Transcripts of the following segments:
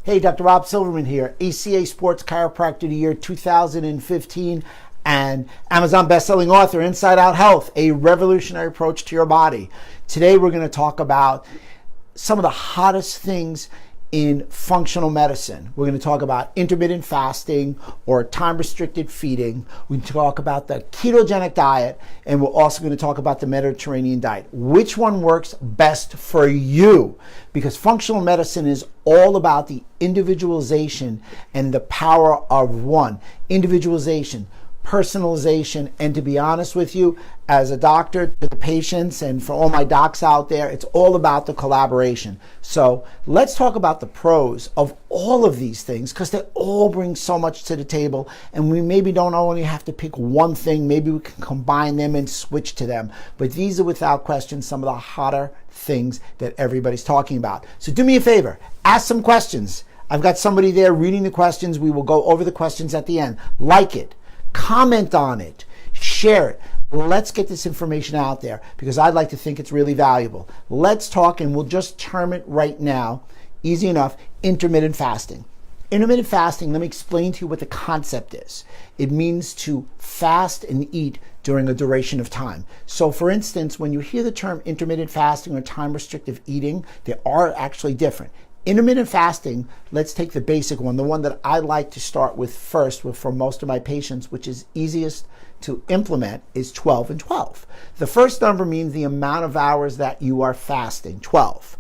Hey, Dr. Rob Silverman here, ACA Sports Chiropractor of the Year 2015 and Amazon bestselling author, Inside Out Health, a revolutionary approach to your body. Today we're going to talk about some of the hottest things in functional medicine. We're going to talk about intermittent fasting or time-restricted feeding. We talk about the ketogenic diet, and we're also going to talk about the Mediterranean diet. Which one works best for you? Because functional medicine is all about the individualization and the power of one. Individualization, personalization, and to be honest with you, as a doctor to the patients and for all my docs out there, it's all about the collaboration. So let's talk about the pros of all of these things, because they all bring so much to the table, and we maybe don't only have to pick one thing, maybe we can combine them and switch to them. But these are without question some of the hotter things that everybody's talking about. So do me a favor, ask some questions. I've got somebody there reading the questions. We will go over the questions at the end. Like it. Comment on it, share it. Let's get this information out there because I'd like to think it's really valuable. Let's talk, and we'll just term it right now, easy enough, intermittent fasting. Intermittent fasting, let me explain to you what the concept is. It means to fast and eat during a duration of time. So for instance, when you hear the term intermittent fasting or time restrictive eating, they are actually different. Intermittent fasting, let's take the basic one, the one that I like to start with first for most of my patients, which is easiest to implement, is 12 and 12. The first number means the amount of hours that you are fasting, 12.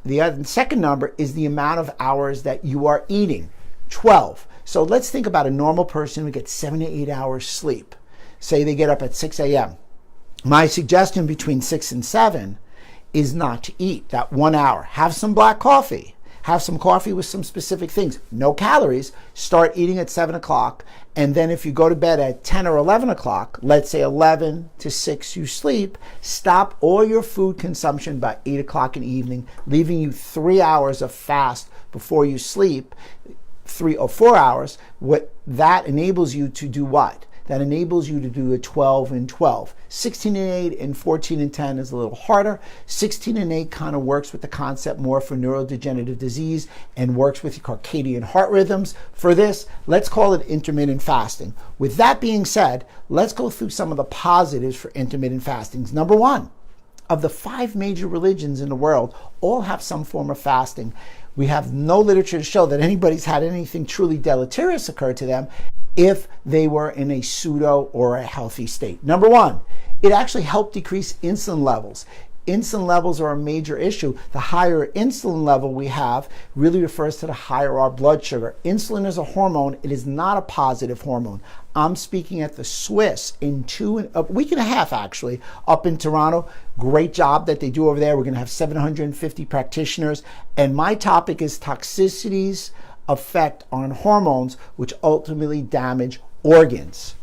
The second number is the amount of hours that you are eating, 12. So let's think about a normal person who gets 7 to 8 hours sleep. Say they get up at 6 a.m. My suggestion between 6 and 7 is not to eat that 1 hour. Have some black coffee. Have some coffee with some specific things. No calories. Start eating at 7 o'clock. And then if you go to bed at 10 or 11 o'clock, let's say 11 to 6 you sleep, stop all your food consumption by 8 o'clock in the evening, leaving you 3 hours of fast before you sleep, 3 or 4 hours. What that enables you to do what? That enables you to do a 12 and 12. 16 and 8 and 14 and 10 is a little harder. 16 and 8 kind of works with the concept more for neurodegenerative disease and works with your circadian heart rhythms. For this, let's call it intermittent fasting. With that being said, let's go through some of the positives for intermittent fasting. Number one, of the 5 major religions in the world, all have some form of fasting. We have no literature to show that anybody's had anything truly deleterious occur to them if they were in a pseudo or a healthy state. Number one, it actually helped decrease insulin levels. Insulin levels are a major issue. The higher insulin level we have really refers to the higher our blood sugar. Insulin is a hormone. It is not a positive hormone. I'm speaking at the Swiss in a week and a half, actually, up in Toronto. Great job that they do over there. We're going to have 750 practitioners. And my topic is toxicities effect on hormones, which ultimately damage organs.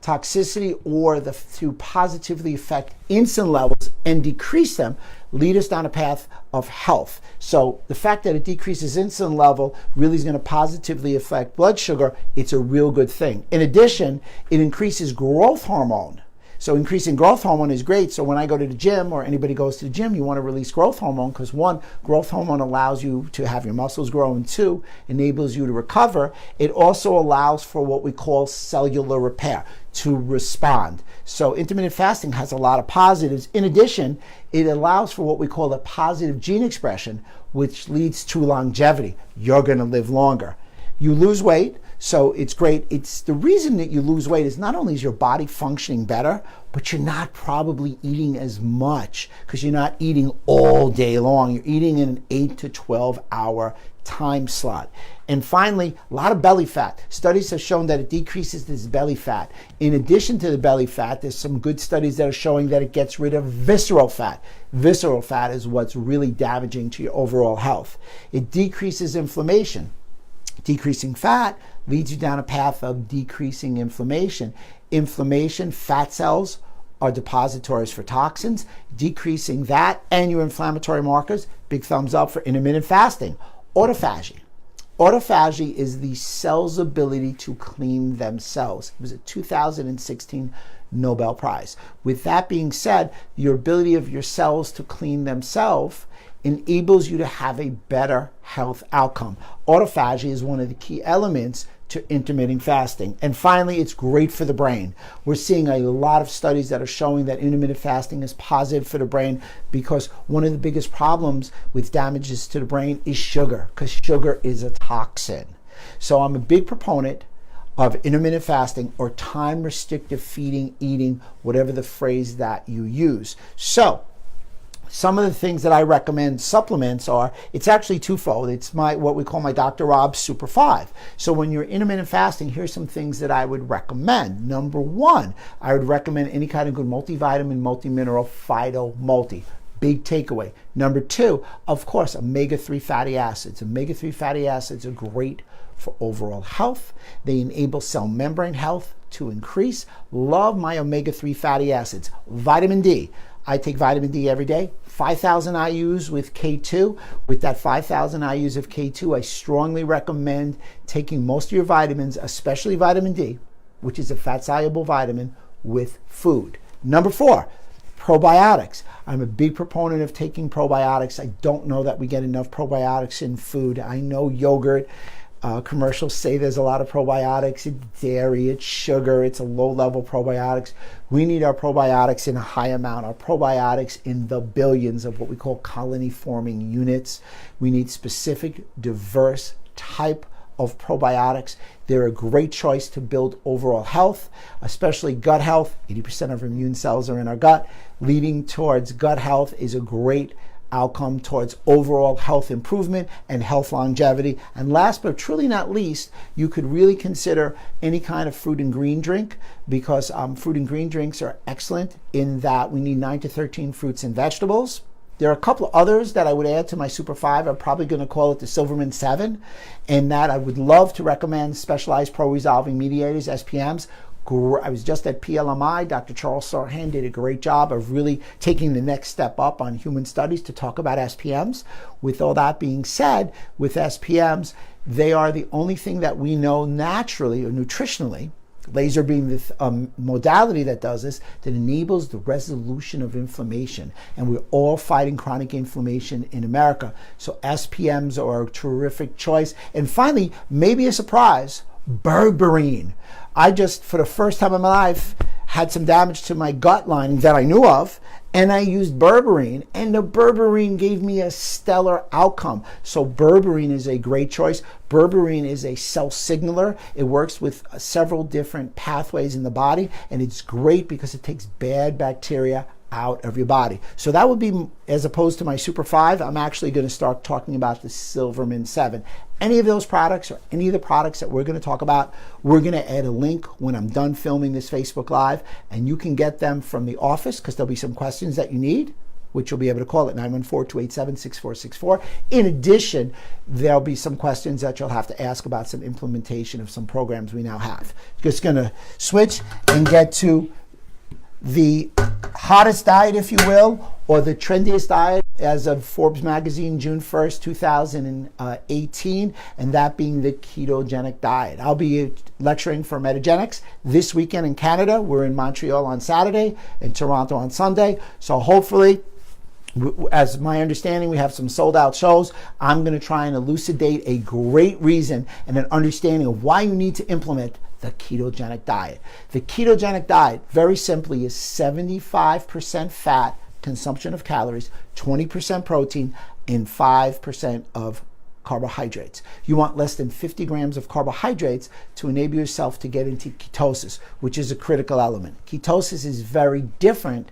Toxicity or to positively affect insulin levels and decrease them lead us down a path of health. So the fact that it decreases insulin level really is going to positively affect blood sugar. It's a real good thing. In addition, it increases growth hormone. So increasing growth hormone is great. So when I go to the gym or anybody goes to the gym, you want to release growth hormone because 1, growth hormone allows you to have your muscles grow, and 2, enables you to recover. It also allows for what we call cellular repair, to respond. So intermittent fasting has a lot of positives. In addition, it allows for what we call a positive gene expression, which leads to longevity. You're going to live longer. You lose weight. So it's great. It's the reason that you lose weight is not only is your body functioning better, but you're not probably eating as much because you're not eating all day long. You're eating in an 8 to 12 hour time slot. And finally, a lot of belly fat. Studies have shown that it decreases this belly fat. In addition to the belly fat, there's some good studies that are showing that it gets rid of visceral fat. Visceral fat is what's really damaging to your overall health. It decreases inflammation. Decreasing fat leads you down a path of decreasing inflammation. Inflammation, fat cells are depositories for toxins. Decreasing that and your inflammatory markers, big thumbs up for intermittent fasting. Autophagy. Autophagy is the cell's ability to clean themselves. It was a 2016 Nobel Prize. With that being said, your ability of your cells to clean themselves enables you to have a better health outcome. Autophagy is one of the key elements to intermittent fasting. And finally, it's great for the brain. We're seeing a lot of studies that are showing that intermittent fasting is positive for the brain, because one of the biggest problems with damages to the brain is sugar, because sugar is a toxin. So I'm a big proponent of intermittent fasting, or time restrictive feeding, eating, whatever the phrase that you use. So some of the things that I recommend supplements are, it's actually twofold. It's what we call my Dr. Rob's Super 5. So when you're intermittent fasting, here's some things that I would recommend. Number one, I would recommend any kind of good multivitamin, multi-mineral, phyto, multi. Big takeaway. Number two, of course, omega-3 fatty acids. Omega-3 fatty acids are great for overall health. They enable cell membrane health to increase. Love my omega-3 fatty acids. Vitamin D. I take vitamin D every day, 5,000 IUs with K2. With that 5,000 IUs of K2, I strongly recommend taking most of your vitamins, especially vitamin D, which is a fat-soluble vitamin, with food. Number four, probiotics. I'm a big proponent of taking probiotics. I don't know that we get enough probiotics in food. I know yogurt. Commercials say there's a lot of probiotics. It's dairy, it's sugar, it's a low-level probiotics. We need our probiotics in a high amount, our probiotics in the billions of what we call colony-forming units. We need specific, diverse type of probiotics. They're a great choice to build overall health, especially gut health. 80% of our immune cells are in our gut. Leading towards gut health is a great outcome towards overall health improvement and health longevity. And last but truly not least, you could really consider any kind of fruit and green drink, because fruit and green drinks are excellent in that we need 9 to 13 fruits and vegetables. There are a couple of others that I would add to my Super 5. I'm probably going to call it the Silverman 7, and that I would love to recommend specialized pro-resolving mediators, SPMs. I was just at PLMI. Dr. Charles Sarhan did a great job of really taking the next step up on human studies to talk about SPMs. With all that being said, with SPMs, they are the only thing that we know naturally or nutritionally, laser being the modality that does this, that enables the resolution of inflammation. And we're all fighting chronic inflammation in America. So SPMs are a terrific choice. And finally, maybe a surprise, berberine. I just, for the first time in my life, had some damage to my gut lining that I knew of, and I used berberine, and the berberine gave me a stellar outcome. So berberine is a great choice. Berberine is a cell signaler. It works with several different pathways in the body, and it's great because it takes bad bacteria out of your body. So that would be, as opposed to my Super 5, I'm actually going to start talking about the Silverman 7. Any of those products, or any of the products that we're going to talk about, we're going to add a link when I'm done filming this Facebook Live, and you can get them from the office, because there'll be some questions that you need, which you'll be able to call at 914-287-6464. In addition, there'll be some questions that you'll have to ask about some implementation of some programs we now have. Just going to switch and get to the hottest diet, if you will, or the trendiest diet as of Forbes magazine, June 1st, 2018, and that being the ketogenic diet. I'll be lecturing for Metagenics this weekend in Canada. We're in Montreal on Saturday and Toronto on Sunday. So hopefully, as my understanding, we have some sold out shows. I'm going to try and elucidate a great reason and an understanding of why you need to implement the ketogenic diet. The ketogenic diet, very simply, is 75% fat consumption of calories, 20% protein, and 5% of carbohydrates. You want less than 50 grams of carbohydrates to enable yourself to get into ketosis, which is a critical element. Ketosis is very different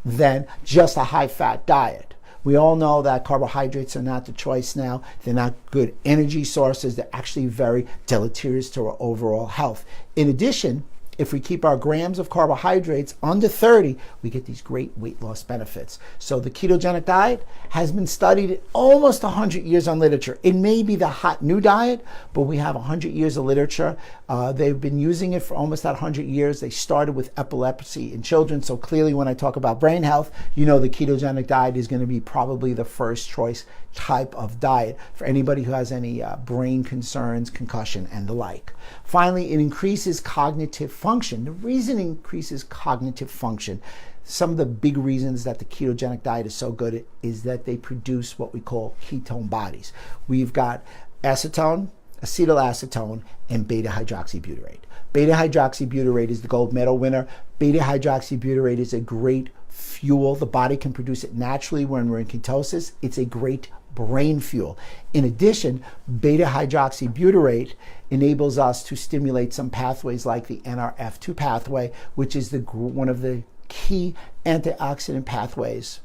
than just a high-fat diet. We all know that carbohydrates are not the choice now. They're not good energy sources. They're actually very deleterious to our overall health. In addition, if we keep our grams of carbohydrates under 30, we get these great weight loss benefits. So the ketogenic diet has been studied almost 100 years on literature. It may be the hot new diet, but we have 100 years of literature. They've been using it for almost that 100 years. They started with epilepsy in children. So clearly when I talk about brain health, you know the ketogenic diet is going to be probably the first choice type of diet for anybody who has any brain concerns, concussion, and the like. Finally, it increases cognitive function. The reason it increases cognitive function, some of the big reasons that the ketogenic diet is so good is that they produce what we call ketone bodies. We've got acetone, acetylacetone, and beta-hydroxybutyrate. Beta-hydroxybutyrate is the gold medal winner. Beta-hydroxybutyrate is a great fuel. The body can produce it naturally when we're in ketosis. It's a great brain fuel. In addition, beta-hydroxybutyrate enables us to stimulate some pathways like the NRF2 pathway, which is one of the key antioxidant pathways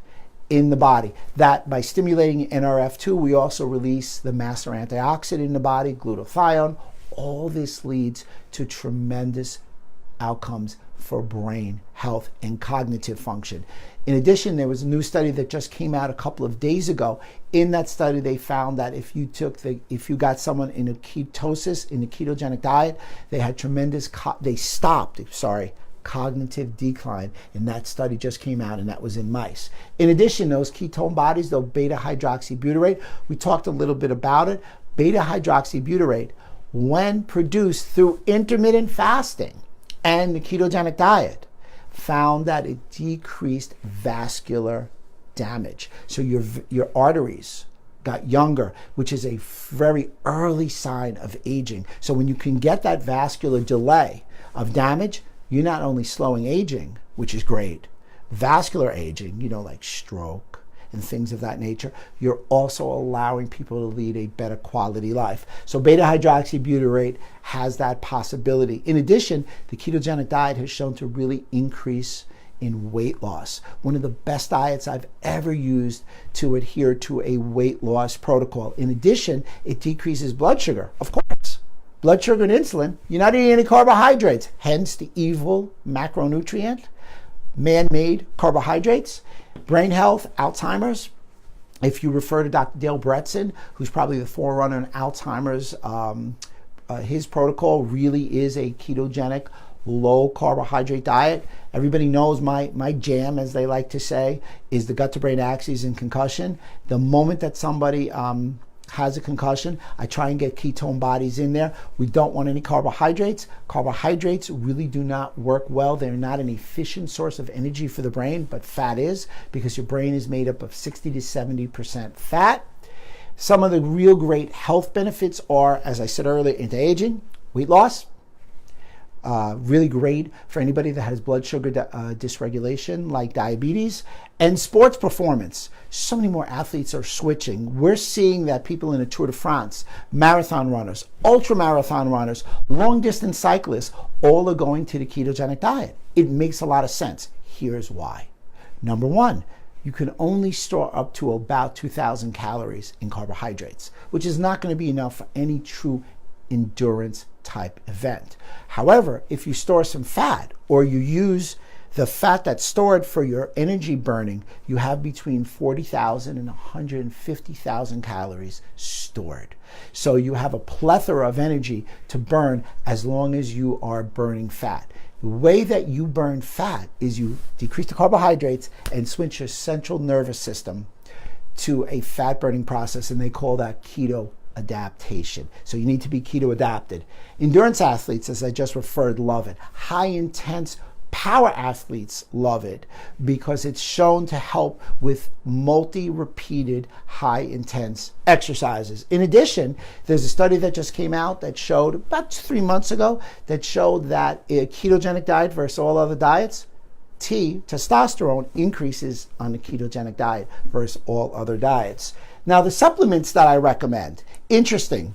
in the body. That by stimulating NRF2, we also release the master antioxidant in the body, glutathione. All this leads to tremendous outcomes for brain health and cognitive function. In addition, there was a new study that just came out a couple of days ago. In that study, they found that if you got someone in a ketosis, in a ketogenic diet, they stopped cognitive decline. And that study just came out, and that was in mice. In addition, those ketone bodies, though beta-hydroxybutyrate, we talked a little bit about it. Beta-hydroxybutyrate, when produced through intermittent fasting and the ketogenic diet, found that it decreased vascular damage. So your arteries got younger, which is a very early sign of aging. So when you can get that vascular delay of damage, you're not only slowing aging, which is great, vascular aging, like stroke and things of that nature, you're also allowing people to lead a better quality life. So beta-hydroxybutyrate has that possibility. In addition, the ketogenic diet has shown to really increase in weight loss. One of the best diets I've ever used to adhere to a weight loss protocol. In addition, it decreases blood sugar, of course. Blood sugar and insulin, you're not eating any carbohydrates, hence the evil macronutrient, man-made carbohydrates. Brain health, Alzheimer's. If you refer to Dr. Dale Bretson, who's probably the forerunner in Alzheimer's, his protocol really is a ketogenic, low carbohydrate diet. Everybody knows my jam, as they like to say, is the gut to brain axis and concussion. The moment that somebody has a concussion, I try and get ketone bodies in there. We don't want any carbohydrates. Carbohydrates really do not work well. They're not an efficient source of energy for the brain, but fat is, because your brain is made up of 60 to 70% fat. Some of the real great health benefits are, as I said earlier, anti-aging, weight loss. Really great for anybody that has blood sugar dysregulation like diabetes, and sports performance. So many more athletes are switching. We're seeing that people in the Tour de France, marathon runners, ultra marathon runners, long distance cyclists, all are going to the ketogenic diet. It makes a lot of sense. Here's why. Number one, you can only store up to about 2,000 calories in carbohydrates, which is not going to be enough for any true endurance type event. However, if you store some fat, or you use the fat that's stored for your energy burning, you have between 40,000 and 150,000 calories stored. So you have a plethora of energy to burn as long as you are burning fat. The way that you burn fat is you decrease the carbohydrates and switch your central nervous system to a fat burning process, and they call that keto adaptation. So you need to be keto adapted. Endurance athletes, as I just referred, love it. High intense power athletes love it because it's shown to help with multi-repeated high intense exercises. In addition, there's a study that just came out that showed about 3 months ago that showed that a ketogenic diet versus all other diets, testosterone increases on the ketogenic diet versus all other diets. Now, the supplements that I recommend, interesting.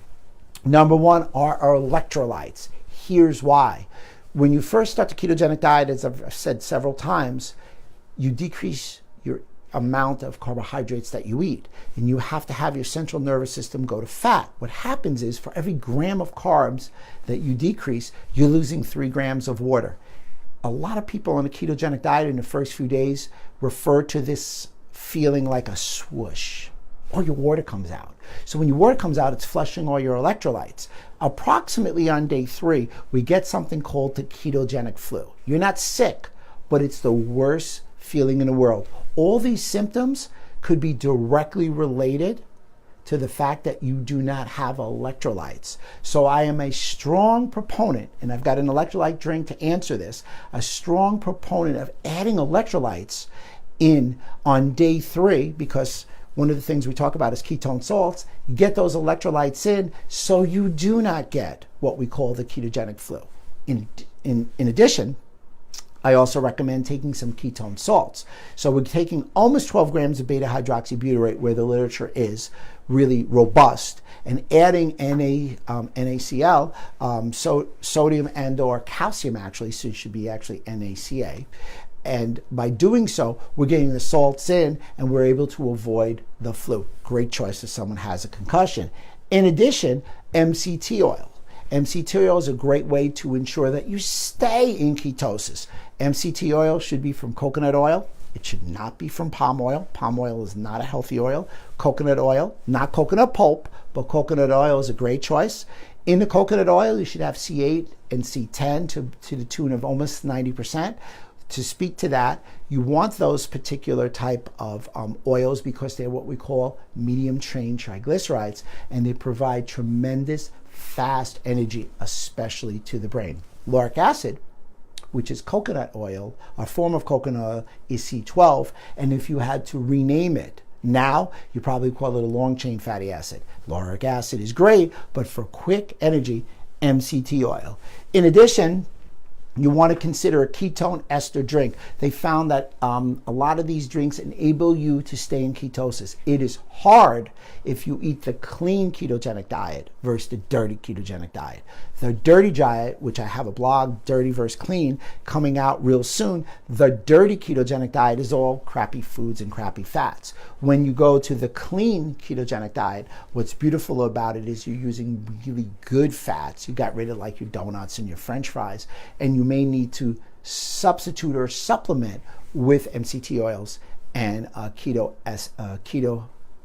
Number one are our electrolytes. Here's why. When you first start the ketogenic diet, as I've said several times, you decrease your amount of carbohydrates that you eat, and you have to have your central nervous system go to fat. What happens is, for every gram of carbs that you decrease, you're losing 3 grams of water. A lot of people on a ketogenic diet in the first few days refer to this feeling like a swoosh, or your water comes out. So when your water comes out, it's flushing all your electrolytes. Approximately on day 3, we get something called the ketogenic flu. You're not sick, but it's the worst feeling in the world. All these symptoms could be directly related to the fact that you do not have electrolytes. So I am a strong proponent, and I've got an electrolyte drink to answer this, a strong proponent of adding electrolytes in on day 3, because one of the things we talk about is ketone salts. Get those electrolytes in so you do not get what we call the ketogenic flu. In addition, I also recommend taking some ketone salts. So we're taking almost 12 grams of beta-hydroxybutyrate, where the literature is really robust, and adding NaCl, sodium and or calcium actually, so it should be actually NaCa. And by doing so, we're getting the salts in and we're able to avoid the flu. Great choice if someone has a concussion. In addition, MCT oil. MCT oil is a great way to ensure that you stay in ketosis. MCT oil should be from coconut oil. It should not be from palm oil. Palm oil is not a healthy oil. Coconut oil, not coconut pulp, but coconut oil is a great choice. In the coconut oil, you should have C8 and C10 to the tune of almost 90%. To speak to that, you want those particular type of oils because they're what we call medium chain triglycerides, and they provide tremendous fast energy, especially to the brain. Lauric acid, which is coconut oil, a form of coconut oil, is C12, and if you had to rename it now, you probably call it a long chain fatty acid. Lauric acid is great, but for quick energy, MCT oil. In addition, you want to consider a ketone ester drink. They found that a lot of these drinks enable you to stay in ketosis. It is hard if you eat the clean ketogenic diet versus the dirty ketogenic diet. The dirty diet, which I have a blog, Dirty versus Clean, coming out real soon, the dirty ketogenic diet is all crappy foods and crappy fats. When you go to the clean ketogenic diet, what's beautiful about it is you're using really good fats. You got rid of like your donuts and your French fries, and you may need to substitute or supplement with MCT oils and keto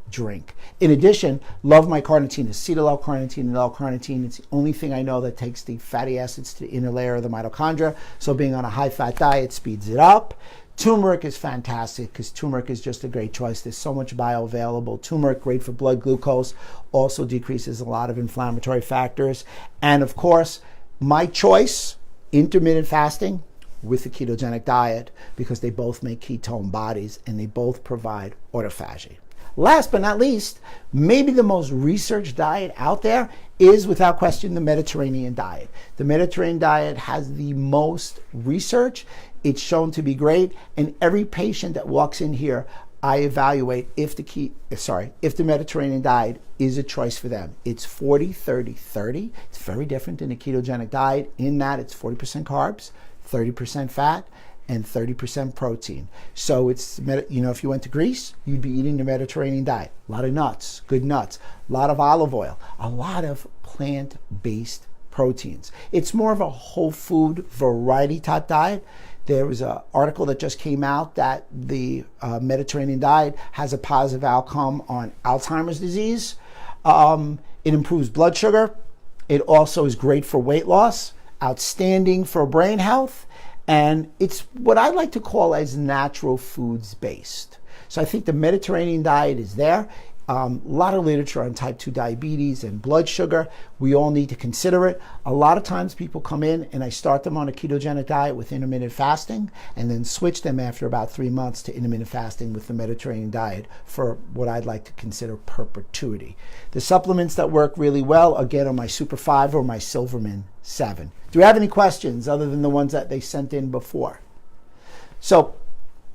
drink. In addition, love my carnitine, acetyl L-carnitine and L-carnitine. It's the only thing I know that takes the fatty acids to the inner layer of the mitochondria. So being on a high-fat diet speeds it up. Turmeric is fantastic because turmeric is just a great choice. There's so much bioavailable turmeric, great for blood glucose, also decreases a lot of inflammatory factors. And of course, my choice, intermittent fasting with the ketogenic diet, because they both make ketone bodies and they both provide autophagy. Last but not least, maybe the most researched diet out there is, without question, the Mediterranean diet. The Mediterranean diet has the most research. It's shown to be great, and every patient that walks in here, I evaluate if the Mediterranean diet is a choice for them. It's 40, 30, 30. It's very different than the ketogenic diet in that it's 40% carbs, 30% fat, and 30% protein. So it's, if you went to Greece, you'd be eating the Mediterranean diet. A lot of nuts, good nuts, a lot of olive oil, a lot of plant-based proteins. It's more of a whole food variety type diet. There was an article that just came out that the Mediterranean diet has a positive outcome on Alzheimer's disease. It improves blood sugar. It also is great for weight loss, outstanding for brain health, and it's what I like to call as natural foods based. So I think the Mediterranean diet is there. A lot of literature on type 2 diabetes and blood sugar. We all need to consider it. A lot of times people come in and I start them on a ketogenic diet with intermittent fasting and then switch them after about 3 months to intermittent fasting with the Mediterranean diet for what I'd like to consider perpetuity. The supplements that work really well, again, are my Super 5 or my Silverman 7. Do you have any questions other than the ones that they sent in before? So,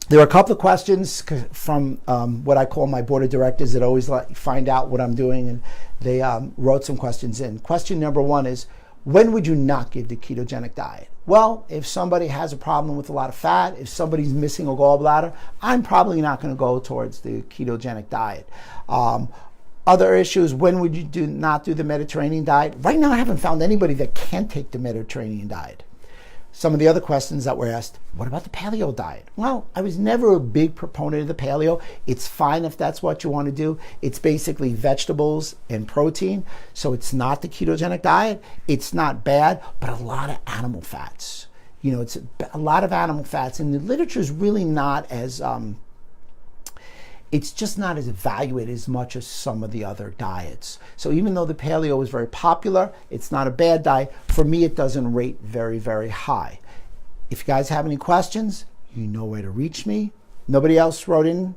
there are a couple of questions from what I call my board of directors that always find out what I'm doing, and they wrote some questions in. Question number 1 is, when would you not give the ketogenic diet? Well, if somebody has a problem with a lot of fat, if somebody's missing a gallbladder, I'm probably not going to go towards the ketogenic diet. Other issues, when would you not do the Mediterranean diet? Right now, I haven't found anybody that can't take the Mediterranean diet. Some of the other questions that were asked, what about the paleo diet? Well, I was never a big proponent of the paleo. It's fine if that's what you want to do. It's basically vegetables and protein. So it's not the ketogenic diet. It's not bad, but a lot of animal fats. It's a lot of animal fats, and the literature is really not as it's just not as evaluated as much as some of the other diets. So even though the paleo is very popular, it's not a bad diet. For me, it doesn't rate very, very high. If you guys have any questions, you know where to reach me. Nobody else wrote in?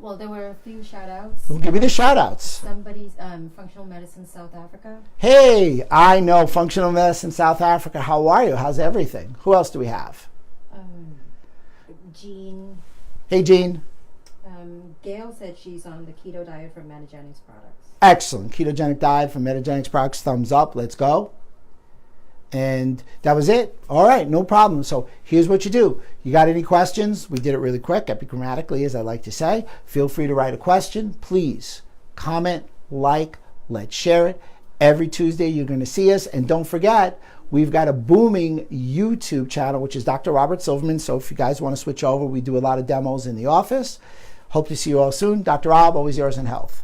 Well, there were a few shout-outs. Well, give me the shout-outs. Somebody's Functional Medicine South Africa. Hey, I know Functional Medicine South Africa. How are you? How's everything? Who else do we have? Jean. Hey, Jean. Gail said she's on the keto diet from Metagenics products. Excellent. Ketogenic diet from Metagenics products. Thumbs up. Let's go. And that was it. All right, no problem. So here's what you do. You got any questions? We did it really quick, epigrammatically, as I like to say. Feel free to write a question. Please comment, like, let's share it. Every Tuesday you're going to see us. And don't forget, we've got a booming YouTube channel, which is Dr. Robert Silverman. So if you guys want to switch over, we do a lot of demos in the office. Hope to see you all soon. Dr. Rob, always yours in health.